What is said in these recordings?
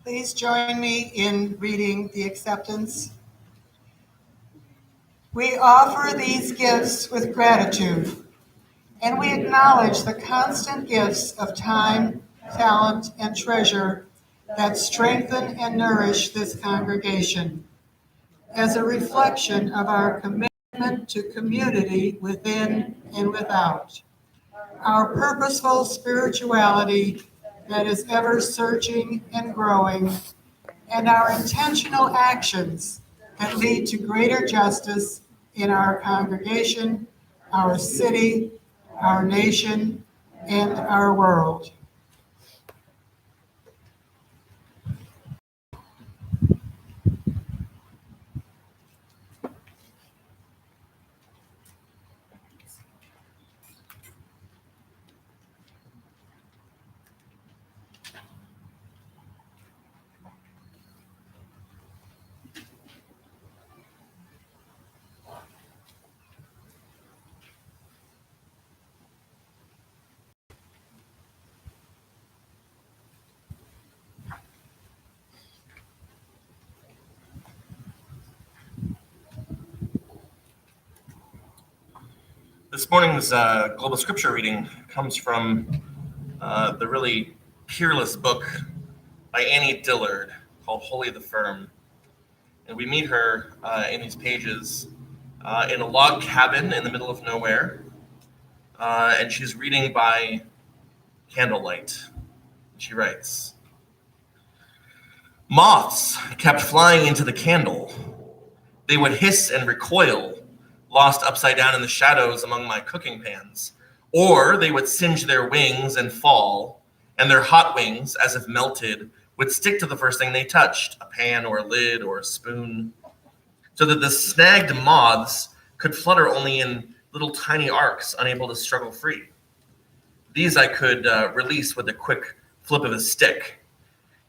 Please join me in reading the acceptance. We offer these gifts with gratitude, and we acknowledge the constant gifts of time, talent, and treasure that strengthen and nourish this congregation. As a reflection of our commitment to community within and without, our purposeful spirituality that is ever searching and growing, and our intentional actions that lead to greater justice in our congregation, our city, our nation, and our world. This morning's global scripture reading comes from the really peerless book by Annie Dillard called Holy the Firm. And we meet her in these pages in a log cabin in the middle of nowhere. And she's reading by candlelight. She writes, "Moths kept flying into the candle. They would hiss and recoil, lost upside down in the shadows among my cooking pans. Or they would singe their wings and fall, and their hot wings, as if melted, would stick to the first thing they touched, a pan or a lid or a spoon, so that the snagged moths could flutter only in little tiny arcs, unable to struggle free. These I could release with a quick flip of a stick.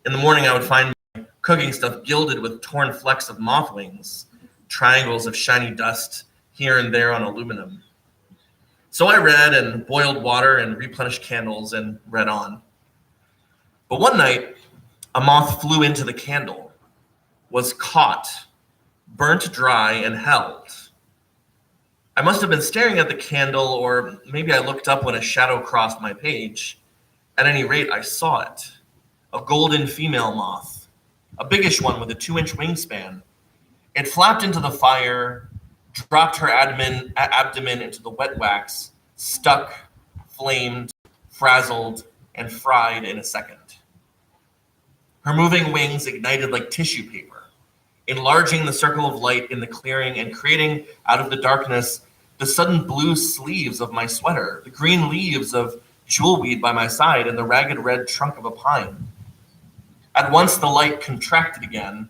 In the morning, I would find my cooking stuff gilded with torn flecks of moth wings, triangles of shiny dust here and there on aluminum. So I read and boiled water and replenished candles and read on. But one night, a moth flew into the candle, was caught, burnt dry, and held. I must have been staring at the candle, or maybe I looked up when a shadow crossed my page. At any rate, I saw it. A golden female moth, a biggish one with a 2-inch wingspan. It flapped into the fire, dropped her abdomen into the wet wax, stuck, flamed, frazzled, and fried in a second. Her moving wings ignited like tissue paper, enlarging the circle of light in the clearing and creating out of the darkness the sudden blue sleeves of my sweater, the green leaves of jewelweed by my side, and the ragged red trunk of a pine. At once the light contracted again,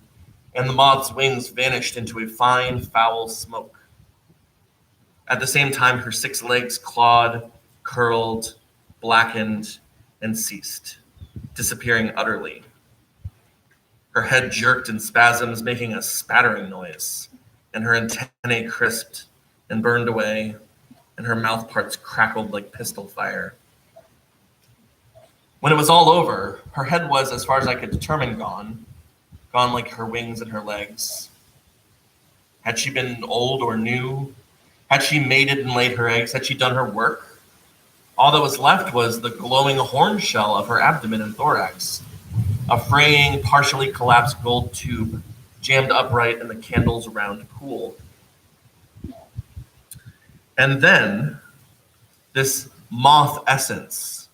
and the moth's wings vanished into a fine, foul smoke. At the same time, her 6 legs clawed, curled, blackened, and ceased, disappearing utterly. Her head jerked in spasms, making a spattering noise, and her antennae crisped and burned away, and her mouth parts crackled like pistol fire. When it was all over, her head was, as far as I could determine, gone like her wings and her legs. Had she been old or new? Had she mated and laid her eggs? Had she done her work? All that was left was the glowing horn shell of her abdomen and thorax, a fraying, partially collapsed gold tube jammed upright in the candle's round pool. And then this moth essence,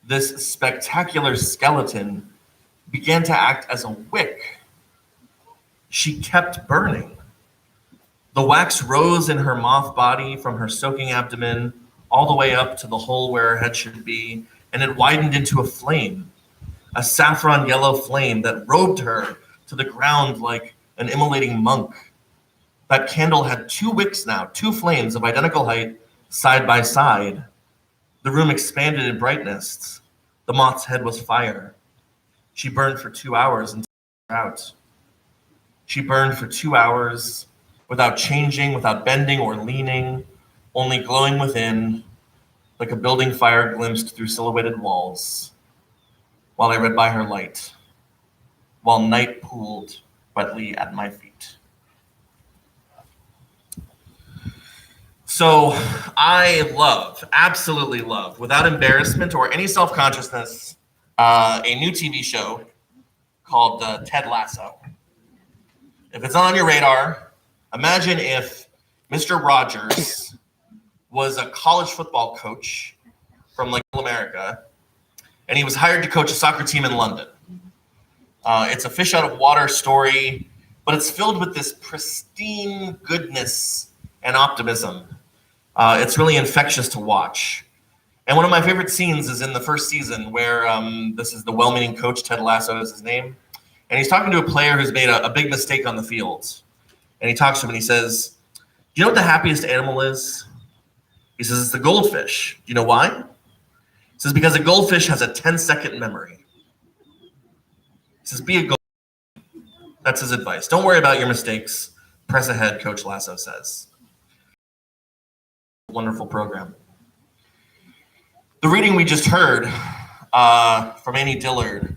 this spectacular skeleton, began to act as a wick. She kept burning. The wax rose in her moth body from her soaking abdomen all the way up to the hole where her head should be, and it widened into a flame, a saffron yellow flame that robed her to the ground like an immolating monk. That candle had 2 wicks now, 2 flames of identical height, side by side. The room expanded in brightness. The moth's head was fire. She burned for 2 hours until it was out. She burned for 2 hours without changing, without bending or leaning, only glowing within, like a building fire glimpsed through silhouetted walls, while I read by her light. while night pooled wetly at my feet. So I absolutely love, without embarrassment or any self-consciousness, a new TV show called Ted Lasso. If it's on your radar, imagine if Mr. Rogers was a college football coach from like America, and he was hired to coach a soccer team in London. It's a fish out of water story, but it's filled with this pristine goodness and optimism. It's really infectious to watch. And one of my favorite scenes is in the first season where this is the well-meaning coach, Ted Lasso is his name, and he's talking to a player who's made a big mistake on the field. And he talks to him and he says, "Do you know what the happiest animal is?" He says, "It's the goldfish. Do you know why?" He says, "Because a goldfish has a 10-second memory." He says, "Be a goldfish." That's his advice. Don't worry about your mistakes. Press ahead, Coach Lasso says. Wonderful program. The reading we just heard from Annie Dillard,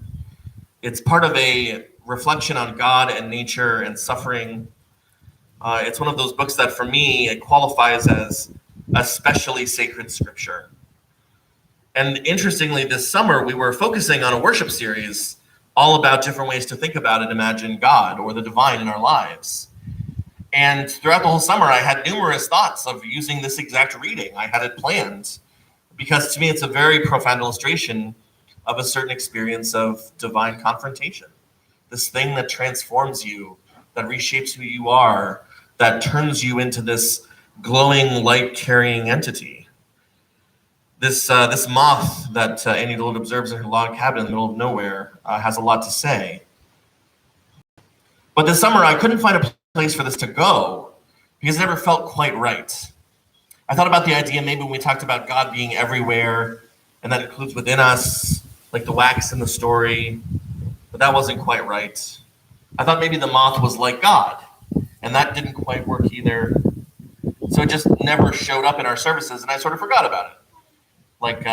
it's part of a reflection on God and nature and suffering. It's one of those books that for me, it qualifies as especially sacred scripture. And interestingly, this summer, we were focusing on a worship series all about different ways to think about and imagine God or the divine in our lives. And throughout the whole summer, I had numerous thoughts of using this exact reading. I had it planned because to me, it's a very profound illustration of a certain experience of divine confrontation. This thing that transforms you, that reshapes who you are, that turns you into this glowing, light-carrying entity. This moth that Annie Dillard observes in her log cabin in the middle of nowhere has a lot to say. But this summer, I couldn't find a place for this to go because it never felt quite right. I thought about the idea maybe when we talked about God being everywhere, and that includes within us, like the wax in the story, but that wasn't quite right. I thought maybe the moth was like God, and that didn't quite work either. So it just never showed up in our services, and I sort of forgot about it. Like,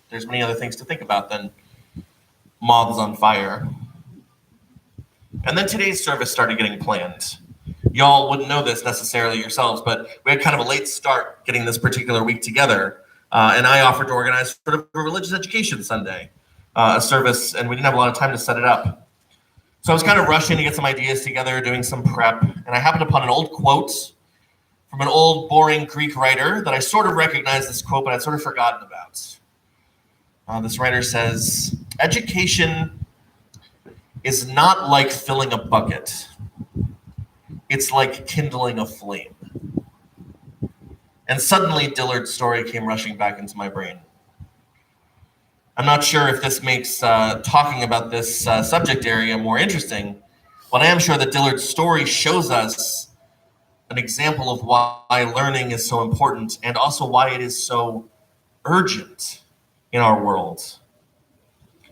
there's many other things to think about than moths on fire. And then today's service started getting planned. Y'all wouldn't know this necessarily yourselves, but we had kind of a late start getting this particular week together. And I offered to organize sort of a religious education Sunday, a service, and we didn't have a lot of time to set it up. So I was kind of rushing to get some ideas together, doing some prep, and I happened upon an old quote from an old, boring Greek writer that I sort of recognized this quote, but I'd sort of forgotten about. This writer says, "Education is not like filling a bucket. It's like kindling a flame." And suddenly Dillard's story came rushing back into my brain. I'm not sure if this makes talking about this subject area more interesting, but I am sure that Dillard's story shows us an example of why learning is so important and also why it is so urgent in our world.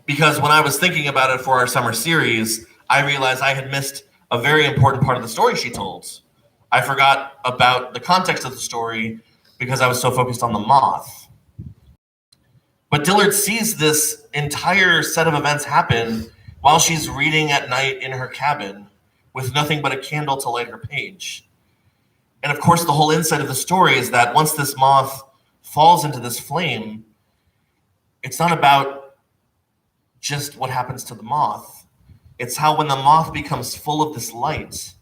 Because when I was thinking about it for our summer series, I realized I had missed a very important part of the story she told. I forgot about the context of the story because I was so focused on the moth. But Dillard sees this entire set of events happen while she's reading at night in her cabin with nothing but a candle to light her page. And of course, the whole insight of the story is that once this moth falls into this flame, it's not about just what happens to the moth. It's how when the moth becomes full of this light,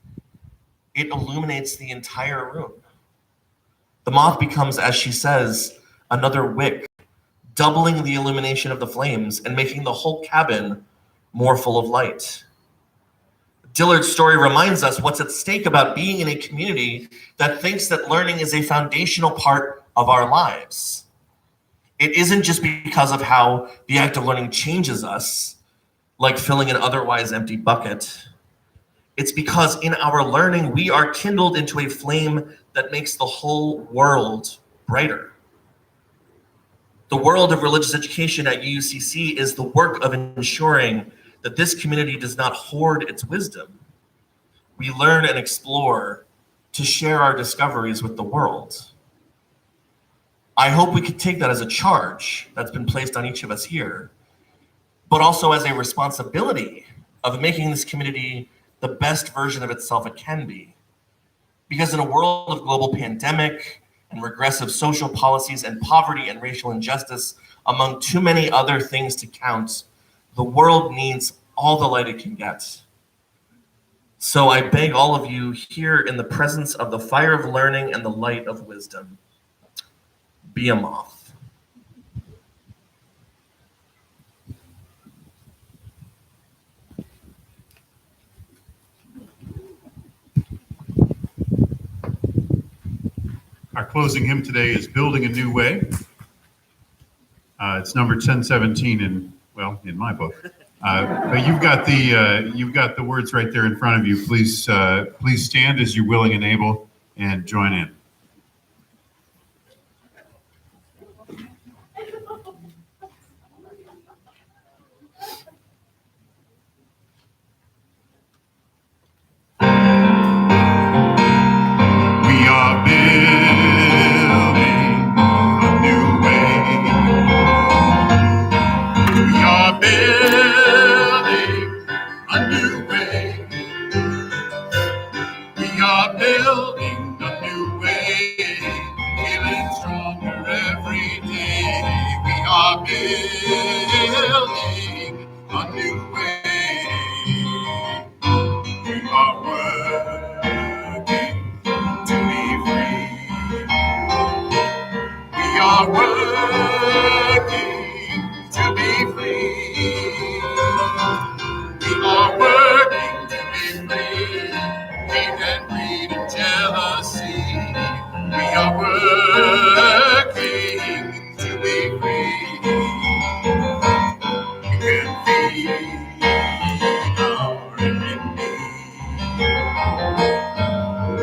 it illuminates the entire room. The moth becomes, as she says, another wick, doubling the illumination of the flames and making the whole cabin more full of light. Dillard's story reminds us what's at stake about being in a community that thinks that learning is a foundational part of our lives. It isn't just because of how the act of learning changes us, like filling an otherwise empty bucket. It's because in our learning, we are kindled into a flame that makes the whole world brighter. The world of religious education at UUCC is the work of ensuring that this community does not hoard its wisdom. We learn and explore to share our discoveries with the world. I hope we could take that as a charge that's been placed on each of us here, but also as a responsibility of making this community the best version of itself it can be. Because in a world of global pandemic and regressive social policies and poverty and racial injustice, among too many other things to count, the world needs all the light it can get. So I beg all of you here in the presence of the fire of learning and the light of wisdom, be a moth. Our closing hymn today is Building a New Way. It's number 1017 in my book. But you've got the words right there in front of you. Please stand as you're willing and able and join in. We are building a new way. We are building a new way. We are building a new way, feeling stronger every day. We are building a new way. We are working to be free. We are working to be free. We are working to be free. Hate and greed and jealousy. We are working to be free. We can feed our enemy.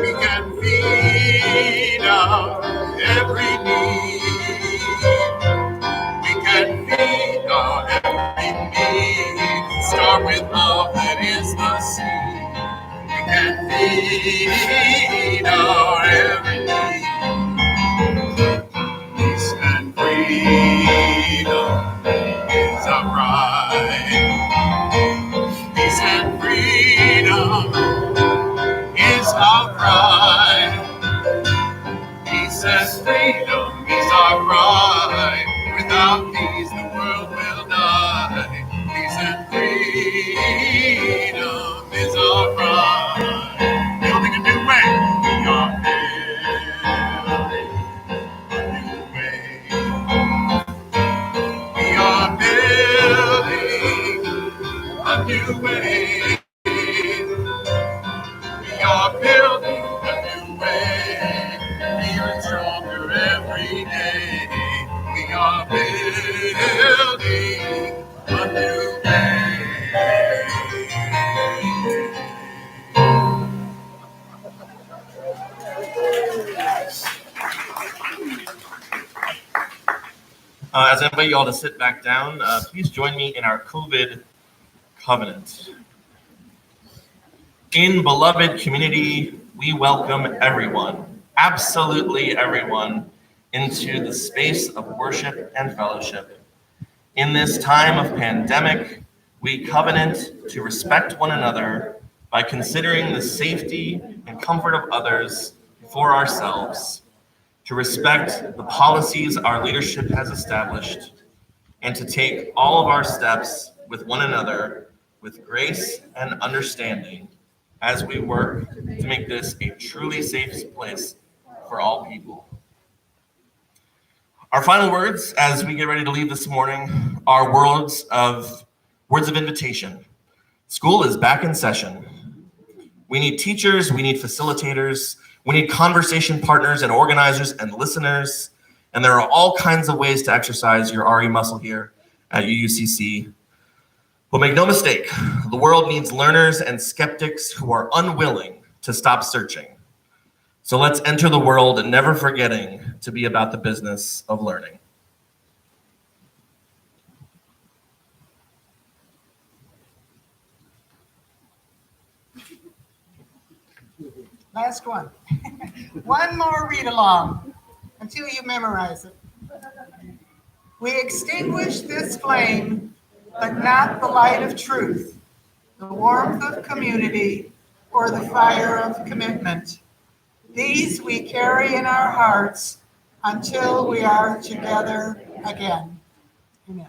We can feed our every need. We can feed our every need. Start with love that is the seed. We can feed our every need. Peace and freedom is our right. Peace and freedom is our cry. Peace and freedom is our cry. Without peace, the world will die. Peace and freedom is our cry. Building a new way. We are building a new way. We are building a new way. We are building a new way, feeling stronger every day. We are building a new way. As I invite you all to sit back down, please join me in our COVID covenant. In beloved community, we welcome everyone, absolutely everyone, into the space of worship and fellowship. In this time of pandemic, we covenant to respect one another by considering the safety and comfort of others before ourselves, to respect the policies our leadership has established, and to take all of our steps with one another with grace and understanding as we work to make this a truly safe place for all people. Our final words as we get ready to leave this morning are words of invitation. School is back in session. We need teachers, we need facilitators, we need conversation partners and organizers and listeners, and there are all kinds of ways to exercise your RE muscle here at UUCC. But make no mistake, the world needs learners and skeptics who are unwilling to stop searching. So let's enter the world and never forgetting to be about the business of learning. Last one. One more read along until you memorize it. We extinguish this flame, but not the light of truth. the warmth of community, or the fire of commitment. These we carry in our hearts until we are together again. Amen.